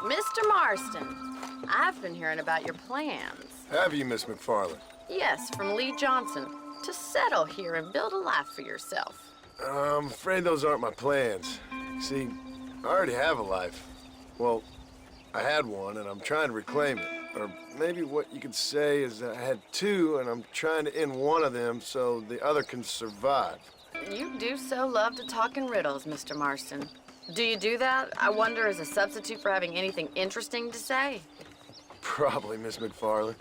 Mr. Marston, I've been hearing about your plans. Have you, Miss McFarland? Yes, from Lee Johnson, to settle here and build a life for yourself. I'm afraid those aren't my plans. See, I already have a life. Well, I had one, and I'm trying to reclaim it. Or maybe what you could say is that I had two, and I'm trying to end one of them so the other can survive. You do so love to talk in riddles, Mr. Marston. Do you do that, I wonder, as a substitute for having anything interesting to say? Probably, Miss McFarland.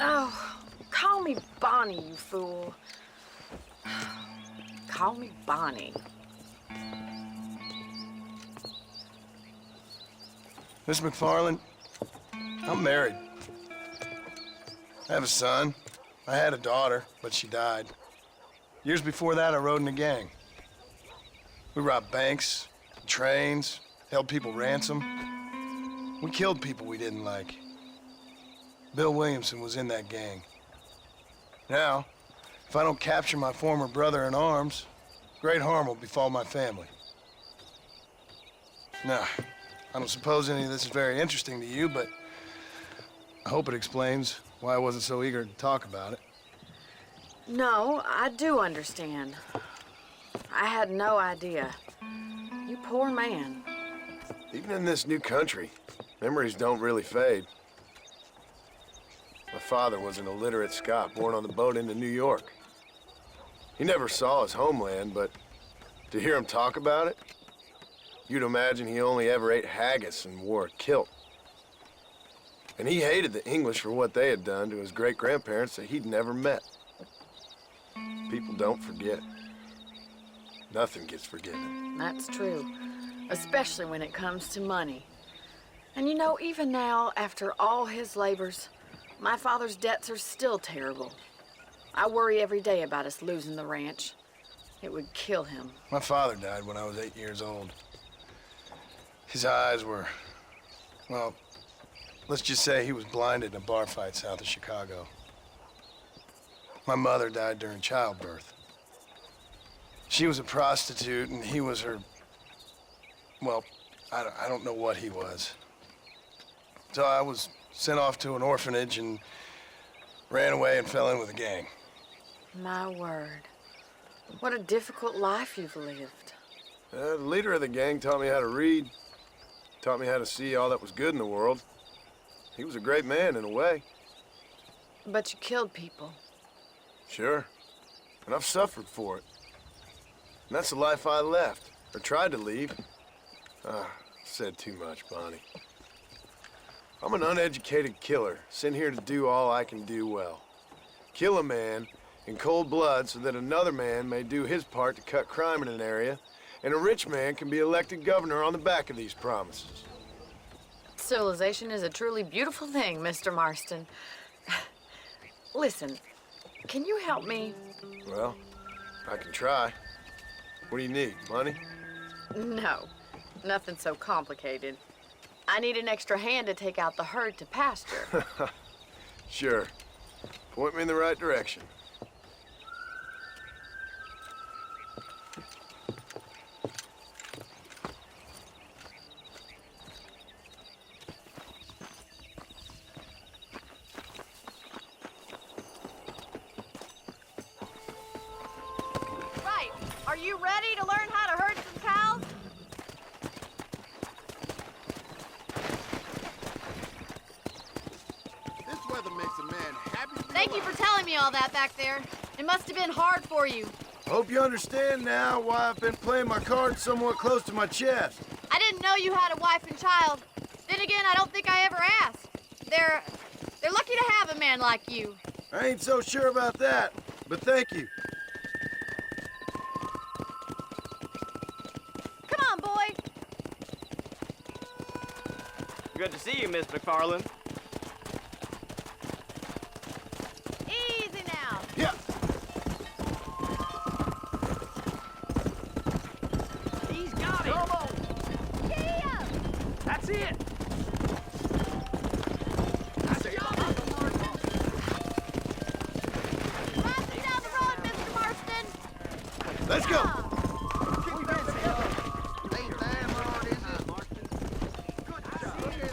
Oh, call me Bonnie, you fool. Call me Bonnie. Miss McFarland, I'm married. I have a son. I had a daughter, but she died. Years before that, I rode in a gang. We robbed banks, trains, held people ransom. We killed people we didn't like. Bill Williamson was in that gang. Now, if I don't capture my former brother-in-arms, great harm will befall my family. Now, I don't suppose any of this is very interesting to you, but I hope it explains why I wasn't so eager to talk about it. No, I do understand. I had no idea. You poor man. Even in this new country, memories don't really fade. My father was an illiterate Scot born on the boat into New York. He never saw his homeland, but to hear him talk about it, you'd imagine he only ever ate haggis and wore a kilt. And he hated the English for what they had done to his great-grandparents that he'd never met. People don't forget. Nothing gets forgiven. That's true, especially when it comes to money. And you know, even now, after all his labors, my father's debts are still terrible. I worry every day about us losing the ranch. It would kill him. My father died when I was 8 years old. His eyes were, well, let's just say he was blinded in a bar fight south of Chicago. My mother died during childbirth. She was a prostitute, and he was her, well, I don't know what he was. So I was sent off to an orphanage and ran away and fell in with a gang. My word. What a difficult life you've lived. The leader of the gang taught me how to read, taught me how to see all that was good in the world. He was a great man in a way. But you killed people. Sure. And I've suffered for it. And that's the life I left, or tried to leave. Said too much, Bonnie. I'm an uneducated killer, sent here to do all I can do well. Kill a man in cold blood so that another man may do his part to cut crime in an area, and a rich man can be elected governor on the back of these promises. Civilization is a truly beautiful thing, Mr. Marston. Listen, can you help me? Well, I can try. What do you need, money? No, nothing so complicated. I need an extra hand to take out the herd to pasture. Sure. Point me in the right direction. Right. Are you ready to learn how to herd some cows? This weather makes a man happy to be Thank you alive. for telling me all that back there. It must have been hard for you. Hope you understand now why I've been playing my cards somewhat close to my chest. I didn't know you had a wife and child. Then again, I don't think I ever asked. They're lucky to have a man like you. I ain't so sure about that, but thank you. Come on, boy. Good to see you, Miss McFarland. Easy now. Yeah. He's got it. Yeah. That's it. Passing down the road, Mr. Marston. Let's go. Ain't landlord, is it? Good job.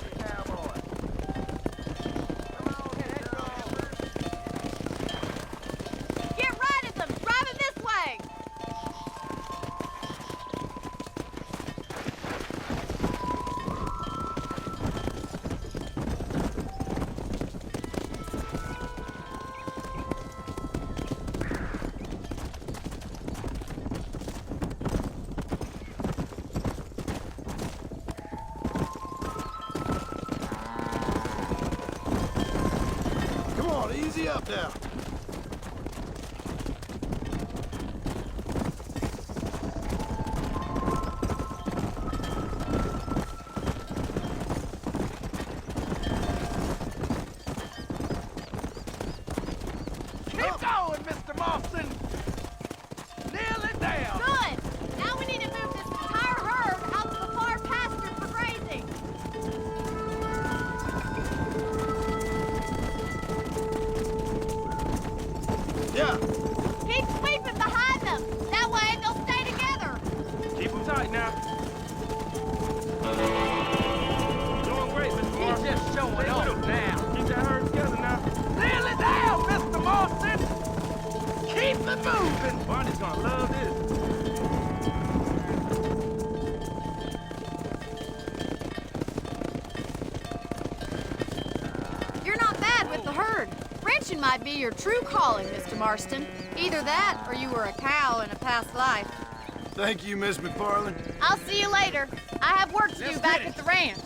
Yeah. Keep going, Mr. Marston. Nearly there. Good! Now we need to move this entire herd out to the far pasture for grazing. Yeah. Keep sweeping behind them. That way they'll stay together. Keep them tight now. Doing great, Mr. Marston. He's just showing up now. Keep that herd together now. Nearly there, Mr. Marston. Keep it moving. Barney's gonna love this. You're not bad with the herd. Ranching might be your true calling, Mr. Marston. Either that, or you were a cow in a past life. Thank you, Miss McFarland. I'll see you later. I have work to do Let's back get it. at the ranch.